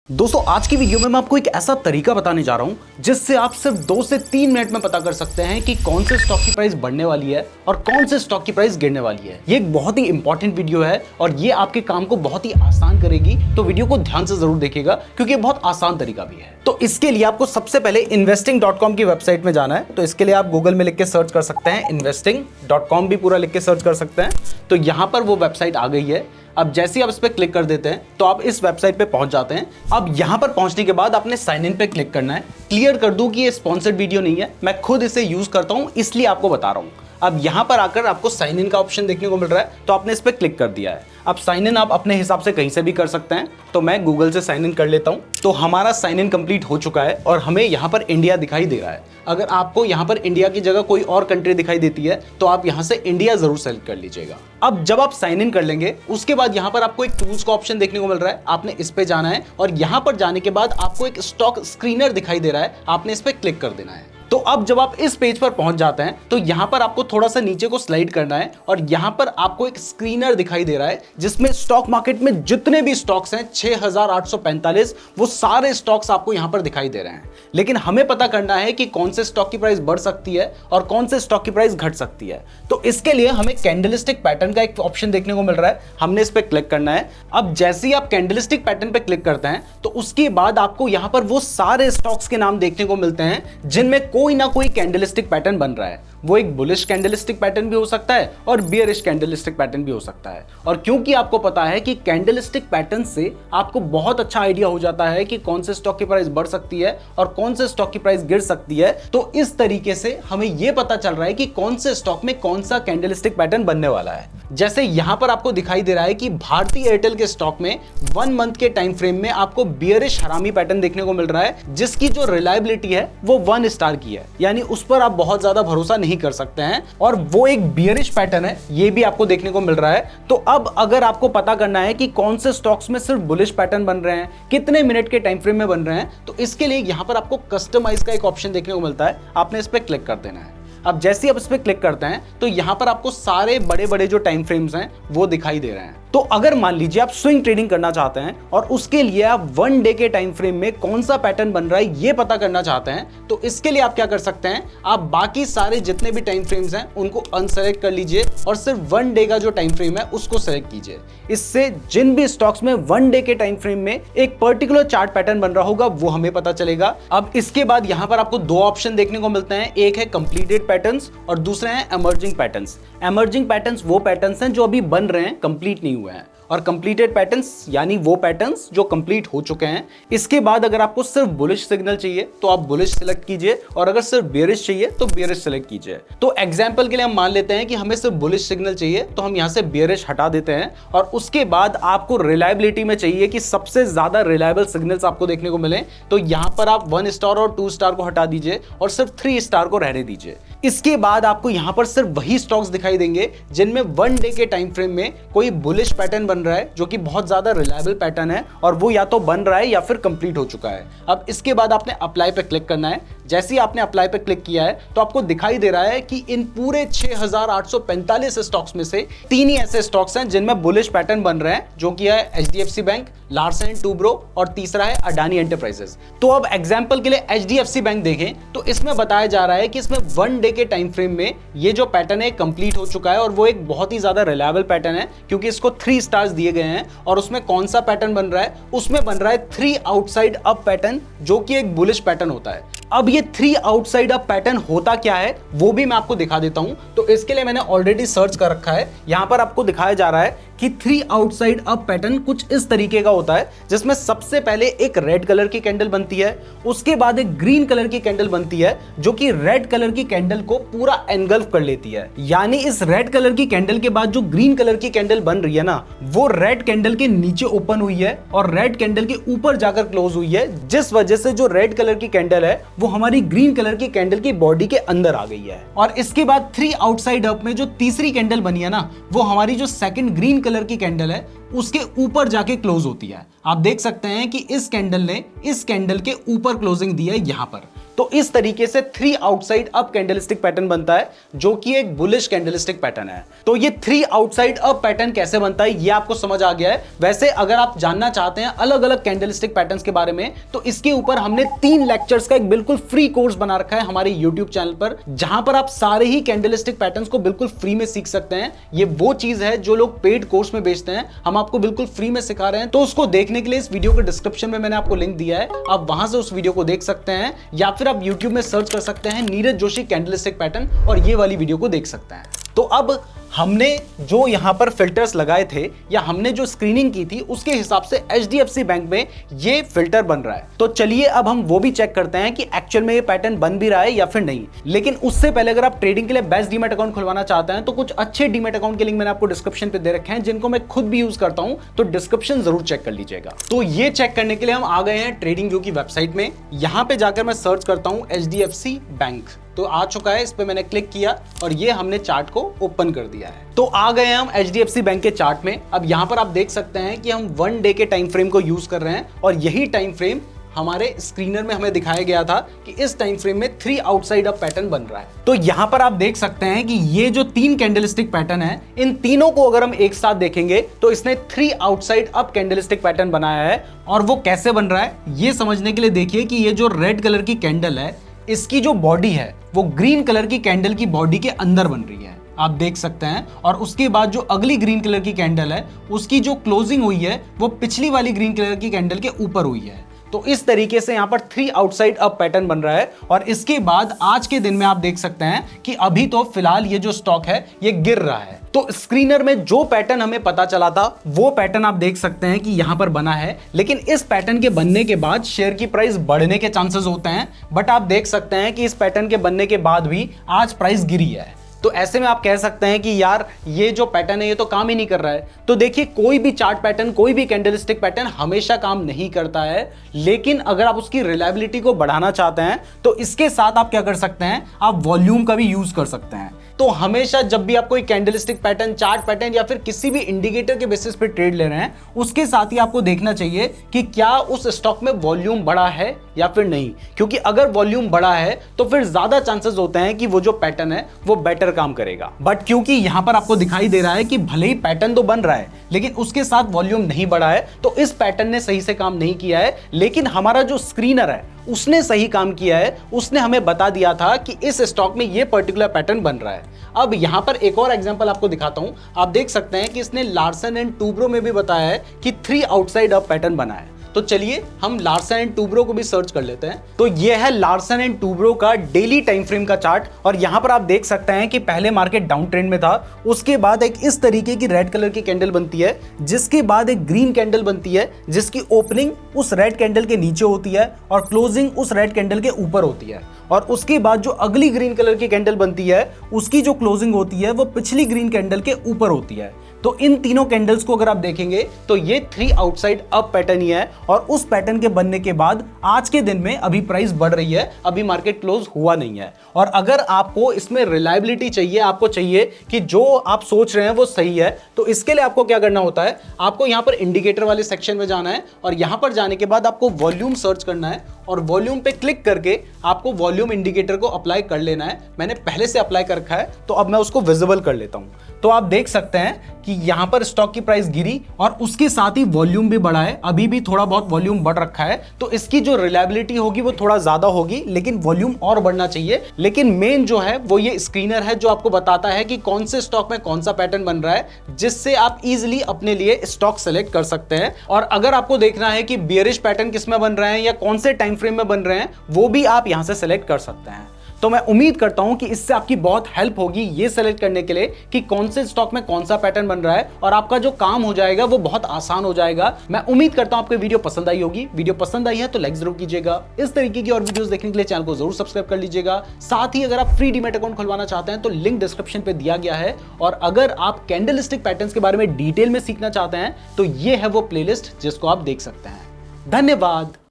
दोस्तों आज की वीडियो में मैं आपको एक ऐसा तरीका बताने जा रहा हूं जिससे आप सिर्फ 2 से 3 मिनट में पता कर सकते हैं कि कौन से स्टॉक की प्राइस बढ़ने वाली है और कौन से स्टॉक की प्राइस गिरने वाली है। ये एक बहुत ही इंपॉर्टेंट वीडियो है और ये आपके काम को बहुत ही आसान करेगी, तो वीडियो को ध्यान से जरूर देखिएगा क्योंकि ये बहुत आसान तरीका भी है। तो इसके लिए आपको सबसे पहले investing.com की वेबसाइट में जाना है। तो इसके लिए आप गूगल में लिख के सर्च कर सकते हैं, investing.com भी पूरा लिख के सर्च कर सकते हैं। तो यहाँ पर वो वेबसाइट आ गई है। अब जैसे ही आप इस पर क्लिक कर देते हैं तो आप इस वेबसाइट पे पहुंच जाते हैं। अब यहां पर पहुंचने के बाद आपने साइन इन पे क्लिक करना है। क्लियर कर दूं कि ये स्पॉन्सर्ड वीडियो नहीं है, मैं खुद इसे यूज करता हूं इसलिए आपको बता रहा हूं। अब यहां पर आकर आपको साइन इन का ऑप्शन देखने को मिल रहा है, तो आपने इस पर क्लिक कर दिया है। अब साइन इन आप अपने हिसाब से कहीं से भी कर सकते हैं, तो मैं गूगल से साइन इन कर लेता हूं। तो हमारा साइन इन कंप्लीट हो चुका है और हमें यहां पर इंडिया दिखाई दे रहा है। अगर आपको यहां पर इंडिया की जगह कोई और कंट्री दिखाई देती है तो आप यहां से इंडिया जरूर सेलेक्ट कर लीजिएगा। अब जब आप साइन इन कर लेंगे उसके बाद यहां पर आपको एक टूल्स का ऑप्शन देखने को मिल रहा है, आपने इस पे जाना है और यहां पर जाने के बाद आपको एक स्टॉक स्क्रीनर दिखाई दे रहा है, आपने इस पे क्लिक कर देना है। तो अब जब आप इस पेज पर पहुंच जाते हैं तो यहां पर आपको थोड़ा सा नीचे को स्लाइड करना है और यहां पर आपको एक स्क्रीनर दिखाई दे रहा है जिसमें स्टॉक मार्केट में जितने भी स्टॉक्स हैं 6845 वो सारे स्टॉक्स आपको यहां पर दिखाई दे रहे हैं। लेकिन हमें पता करना है कि कौन से स्टॉक की प्राइस बढ़ सकती है और कौन से स्टॉक की प्राइस घट सकती है। तो इसके लिए हमें कैंडलस्टिक पैटर्न का एक ऑप्शन देखने को मिल रहा है, हमने इस पर क्लिक करना है। अब जैसे ही आप कैंडलस्टिक पैटर्न पर क्लिक करते हैं तो उसके बाद आपको यहां पर वो सारे स्टॉक्स के नाम देखने को मिलते हैं जिनमें कोई ना कोई कैंडलस्टिक पैटर्न बन रहा है। वो एक बुलिश कैंडलस्टिक पैटर्न भी हो सकता है और बियरिश कैंडलस्टिक पैटर्न भी हो सकता है। और क्योंकि आपको पता है कि कैंडलस्टिक पैटर्न से आपको बहुत अच्छा आइडिया हो जाता है कि कौन से स्टॉक की प्राइस बढ़ सकती है और कौन से स्टॉक की प्राइस गिर सकती है, तो इस तरीके से हमें यह पता चल रहा है कि कौन से स्टॉक में कौन सा कैंडलस्टिक पैटर्न बनने वाला है। जैसे यहां पर आपको दिखाई दे रहा है कि भारती एयरटेल के स्टॉक में 1 मंथ के टाइम फ्रेम में आपको बियरिश हरामी पैटर्न देखने को मिल रहा है, जिसकी जो रिलायबिलिटी है वो 1 स्टार की है, यानी उस पर आप बहुत ज्यादा भरोसा नहीं कर सकते हैं और वो एक बियरिश पैटर्न है, ये भी आपको देखने को मिल रहा है। तो अब अगर आपको पता करना है कि कौन से स्टॉक्स में सिर्फ बुलिश पैटर्न बन रहे हैं, कितने मिनट के टाइम फ्रेम में बन रहे हैं, तो इसके लिए यहां पर आपको कस्टमाइज का एक ऑप्शन देखने को मिलता है, आपने इस पर क्लिक कर देना है। अब जैसे ही आप इस पर क्लिक करते हैं तो यहां पर आपको सारे बड़े बड़े जो टाइम फ्रेम्स हैं वो दिखाई दे रहे हैं। तो अगर मान लीजिए आप स्विंग ट्रेडिंग करना चाहते हैं और उसके लिए आप 1 डे के टाइम फ्रेम में कौन सा पैटर्न बन रहा है ये पता करना चाहते हैं, तो इसके लिए आप क्या कर सकते हैं, आप बाकी सारे जितने भी टाइम फ्रेम्स हैं उनको अनसेलेक्ट कर लीजिए और सिर्फ 1 डे का जो टाइम फ्रेम है उसको सेलेक्ट कीजिए। इससे जिन भी स्टॉक्स में 1 डे के टाइम फ्रेम में एक पर्टिकुलर चार्ट पैटर्न बन रहा होगा वो हमें पता चलेगा। अब इसके बाद यहां पर आपको 2 ऑप्शन देखने को मिलते हैं, एक है कंप्लीटेड पैटर्न्स और दूसरे हैं एमर्जिंग पैटर्न्स। एमर्जिंग पैटर्न्स वो पैटर्न्स हैं जो अभी बन रहे हैं, कंप्लीट नहीं हुए हैं, और कंप्लीटेड पैटर्न्स यानी वो पैटर्न्स जो कंप्लीट हो चुके हैं। इसके बाद अगर आपको सिर्फ बुलिश सिग्नल चाहिए तो आप बुलिश सिलेक्ट कीजिए और अगर सिर्फ बेयरिश चाहिए तो बेयरिश सिलेक्ट कीजिए। तो एग्जांपल के लिए हम मान लेते हैं कि हमें सिर्फ बुलिश सिग्नल चाहिए, तो हम यहां से बेयरिश हटा देते हैं और उसके बाद आपको रिलायबिलिटी में चाहिए कि सबसे ज्यादा रिलायबल सिग्नल्स आपको देखने को मिले, तो यहां पर आप 1 स्टार और 2 स्टार को हटा दीजिए और सिर्फ 3 स्टार को रहने दीजिए। इसके बाद आपको यहां पर सिर्फ वही स्टॉक्स दिखाई देंगे जिनमें 1 डे के टाइम फ्रेम में कोई बुलिश पैटर्न बन रहा है जो कि बहुत ज्यादा रिलायबल पैटर्न है और वो या तो बन रहा है या फिर कंप्लीट हो चुका है। अब इसके बाद आपने अप्लाई पे क्लिक करना है। जैसे ही आपने अप्लाई पे क्लिक किया है तो आपको दिखाई दे रहा है कि इन पूरे 6845 स्टॉक्स में से 3 ही ऐसे स्टॉक्स हैं जिनमें बुलिश पैटर्न बन रहे हैं, जो कि है HDFC bank, Larsen and Toubro और तीसरा है अडानी एंटरप्राइजेस। तो अब एग्जांपल के लिए HDFC बैंक देखें तो इसमें बताया जा रहा है कि इसमें 1 डे के टाइम फ्रेम में ये जो पैटर्न है कंप्लीट हो चुका है और वो एक बहुत ही ज्यादा रिलायबल पैटर्न है क्योंकि इसको 3 स्टार्स दिए गए हैं। और उसमें कौन सा पैटर्न बन रहा है, उसमें बन रहा है 3 आउटसाइड अप पैटर्न, जो कि एक बुलिश पैटर्न होता है। अब ये 3 आउटसाइड अप पैटर्न होता क्या है वो भी मैं आपको दिखा देता हूं। तो इसके लिए मैंने ऑलरेडी सर्च कर रखा है, यहां पर आपको दिखाया जा रहा है कि 3 आउटसाइड अप पैटर्न कुछ इस तरीके का होता है, जिसमें सबसे पहले एक रेड कलर की कैंडल बनती है, उसके बाद एक ग्रीन कलर की कैंडल बनती है जो कि रेड कलर की कैंडल को पूरा एनगल्फ कर लेती है। यानी इस रेड कलर की कैंडल के बाद जो ग्रीन कलर की कैंडल बन रही है ना, वो रेड कैंडल के नीचे ओपन हुई है और रेड कैंडल के ऊपर जाकर क्लोज हुई है, जिस वजह से जो रेड कलर की कैंडल है वो हमारी ग्रीन कलर की कैंडल की बॉडी के अंदर आ गई है। और इसके बाद 3 आउटसाइड अप में जो तीसरी कैंडल बनी है ना, वो हमारी जो सेकंड ग्रीन कलर की कैंडल है उसके ऊपर जाके क्लोज होती है। आप देख सकते हैं कि इस कैंडल ने इस कैंडल के ऊपर क्लोजिंग दी है यहां पर। तो इस तरीके से 3 आउटसाइड अप कैंडलस्टिक पैटर्न बनता है, जो कि एक बुलिश कैंडलस्टिक पैटर्न है। तो ये 3 आउटसाइड अप पैटर्न कैसे बनता है ये आपको समझ आ गया है। वैसे अगर आप जानना चाहते हैं अलग अलग कैंडलस्टिक पैटर्न्स के बारे में, तो इसके ऊपर हमने 3 लेक्चर्स का एक बिल्कुल फ्री कोर्स बना रखा है हमारे यूट्यूब चैनल पर, जहां पर आप सारे ही कैंडलस्टिक पैटर्न्स को बिल्कुल फ्री में सीख सकते हैं। ये वो चीज है जो लोग पेड कोर्स में बेचते हैं, हम आपको बिल्कुल फ्री में सिखा रहे हैं। तो उसको देखने के लिए इस वीडियो के डिस्क्रिप्शन में मैंने आपको लिंक दिया है, आप वहां से उस वीडियो को देख सकते हैं, या फिर आप यूट्यूब में सर्च कर सकते हैं नीरज जोशी कैंडलस्टिक पैटर्न और ये वाली वीडियो को देख सकते हैं। तो अब हमने जो यहां पर फिल्टर्स लगाए थे या हमने जो स्क्रीनिंग की थी उसके हिसाब से HDFC बैंक में ये फिल्टर बन रहा है। तो चलिए अब हम वो भी चेक करते हैं कि एक्चुअल में ये पैटर्न बन भी रहा है या फिर नहीं। लेकिन उससे पहले अगर आप ट्रेडिंग के लिए बेस्ट डीमैट अकाउंट खुलवाना चाहते हैं तो कुछ अच्छे डीमैट अकाउंट के लिंक मैंने आपको डिस्क्रिप्शन पे दे रखे हैं, जिनको मैं खुद भी यूज करता हूं, तो डिस्क्रिप्शन जरूर चेक कर लीजिएगा। तो ये चेक करने के लिए हम आ गए हैं ट्रेडिंग व्यू की वेबसाइट में। यहां पे जाकर मैं सर्च करता हूं HDFC बैंक, तो आ चुका है, इस पे मैंने क्लिक किया और ये हमने चार्ट को ओपन कर दिया है। तो आ गए हम HDFC बैंक के चार्ट में। अब यहाँ पर आप देख सकते हैं कि हम 1 डे के टाइम फ्रेम को यूज कर रहे हैं और यही टाइम फ्रेम हमारे स्क्रीनर में हमें दिखाया गया था कि इस टाइम फ्रेम में 3 आउटसाइड अप पैटर्न बन रहा है। तो यहाँ पर आप देख सकते हैं कि ये जो 3 कैंडलस्टिक पैटर्न है, इन तीनों को अगर हम एक साथ देखेंगे तो इसने 3 आउटसाइड अप कैंडलस्टिक पैटर्न बनाया है। और वो कैसे बन रहा है ये समझने के लिए देखिए कि ये जो रेड कलर की कैंडल है, इसकी जो बॉडी है वो ग्रीन कलर की कैंडल की बॉडी के अंदर बन रही है, आप देख सकते हैं। और उसके बाद जो अगली ग्रीन कलर की कैंडल है उसकी जो क्लोजिंग हुई है वो पिछली वाली ग्रीन कलर की कैंडल के ऊपर हुई है। तो इस तरीके से यहां पर 3 आउटसाइड अप पैटर्न बन रहा है। और इसके बाद आज के दिन में आप देख सकते हैं कि अभी तो फिलहाल ये जो स्टॉक है ये गिर रहा है। तो स्क्रीनर में जो पैटर्न हमें पता चला था वो पैटर्न आप देख सकते हैं कि यहां पर बना है, लेकिन इस पैटर्न के बनने के बाद शेयर की प्राइस बढ़ने के चांसेस होते हैं। बट आप देख सकते हैं कि इस पैटर्न के बनने के बाद भी आज प्राइस गिरी है। तो ऐसे में आप कह सकते हैं कि यार ये जो पैटर्न है ये तो काम ही नहीं कर रहा है। तो देखिए, कोई भी चार्ट पैटर्न, कोई भी कैंडलस्टिक पैटर्न हमेशा काम नहीं करता है, लेकिन अगर आप उसकी रिलायबिलिटी को बढ़ाना चाहते हैं तो इसके साथ आप क्या कर सकते हैं, आप वॉल्यूम का भी यूज कर सकते हैं। तो हमेशा जब भी आप कोई कैंडलस्टिक पैटर्न, चार्ट पैटर्न या फिर किसी भी इंडिकेटर के बेसिस पे ट्रेड ले रहे हैं, उसके साथ ही आपको देखना चाहिए कि क्या उस स्टॉक में वॉल्यूम बढ़ा है या फिर नहीं। क्योंकि अगर वॉल्यूम बढ़ा है तो फिर ज्यादा चांसेस होते हैं कि वो जो पैटर्न है वो बेटर काम करेगा। बट क्योंकि यहां पर आपको दिखाई दे रहा है कि भले ही पैटर्न तो बन रहा है लेकिन उसके साथ वॉल्यूम नहीं बढ़ा है, तो इस पैटर्न ने सही से काम नहीं किया है। लेकिन हमारा जो स्क्रीनर है उसने सही काम किया है, उसने हमें बता दिया था कि इस स्टॉक में ये पर्टिकुलर पैटर्न बन रहा है। अब यहां पर एक और एग्जांपल आपको दिखाता हूं। आप देख सकते हैं कि इसने लार्सन एंड टूब्रो में भी बताया है कि 3 आउटसाइड अप पैटर्न बना है। तो चलिए हम लार्सन एंड टूब्रो को भी सर्च कर लेते हैं। तो ये है लार्सन एंड टूब्रो का डेली टाइम फ्रेम का चार्ट। और यहां पर आप देख सकते हैं कि पहले मार्केट डाउन ट्रेंड में था, उसके बाद एक इस तरीके की रेड कलर की कैंडल बनती है, जिसके बाद एक ग्रीन कैंडल बनती है जिसकी ओपनिंग उस रेड कैंडल के नीचे होती है और क्लोजिंग उस रेड कैंडल के ऊपर होती है। और उसके बाद जो अगली ग्रीन कलर की कैंडल बनती है उसकी जो क्लोजिंग होती है वो पिछली ग्रीन कैंडल के ऊपर होती है। तो इन तीनों कैंडल्स को अगर आप देखेंगे तो ये 3 आउटसाइड अप पैटर्न ही है। और उस पैटर्न के बनने के बाद आज के दिन में अभी प्राइस बढ़ रही है, अभी मार्केट क्लोज हुआ नहीं है। और अगर आपको इसमें रिलायबिलिटी चाहिए, आपको चाहिए कि जो आप सोच रहे हैं वो सही है, तो इसके लिए आपको क्या करना होता है, आपको यहां पर इंडिकेटर वाले सेक्शन में जाना है और यहां पर जाने के बाद आपको वॉल्यूम सर्च करना है और वॉल्यूम पे क्लिक करके आपको वॉल्यूम इंडिकेटर को अप्लाई कर लेना है। मैंने पहले से अप्लाई कर रखा है तो अब मैं उसको विजिबल कर लेता हूं। तो आप देख सकते हैं कि यहां पर स्टॉक की प्राइस गिरी और उसके साथ ही वॉल्यूम भी बढ़ा है, अभी भी थोड़ा बहुत वॉल्यूम बढ़ रखा है। तो इसकी जो रिलायबिलिटी होगी वो थोड़ा ज्यादा होगी, लेकिन वॉल्यूम और बढ़ना चाहिए। लेकिन मेन जो है वो ये स्क्रीनर है जो आपको बताता है कि कौन से स्टॉक में कौन सा पैटर्न बन रहा है, जिससे आप इजीली अपने लिए स्टॉक सेलेक्ट कर सकते हैं। और अगर आपको देखना है कि बियरिश पैटर्न किस में बन रहे हैं या कौन से टाइम फ्रेम में बन रहे हैं, वो भी आप यहां से सेलेक्ट कर सकते हैं। तो मैं उम्मीद करता हूं कि इससे आपकी बहुत हेल्प होगी ये सेलेक्ट करने के लिए कि कौन से स्टॉक में कौन सा पैटर्न बन रहा है, और आपका जो काम हो जाएगा वो बहुत आसान हो जाएगा। मैं उम्मीद करता हूं आपको वीडियो पसंद आई होगी। वीडियो पसंद आई है तो लाइक जरूर कीजिएगा। इस तरीके की और वीडियोस देखने के लिए चैनल को जरूर सब्सक्राइब कर लीजिएगा। साथ ही अगर आप फ्री डीमैट अकाउंट खुलवाना चाहते हैं तो लिंक डिस्क्रिप्शन पे दिया गया है। और अगर आप कैंडलस्टिक पैटर्न्स के बारे में डिटेल में सीखना चाहते हैं तो ये है वो प्लेलिस्ट जिसको आप देख सकते हैं। धन्यवाद।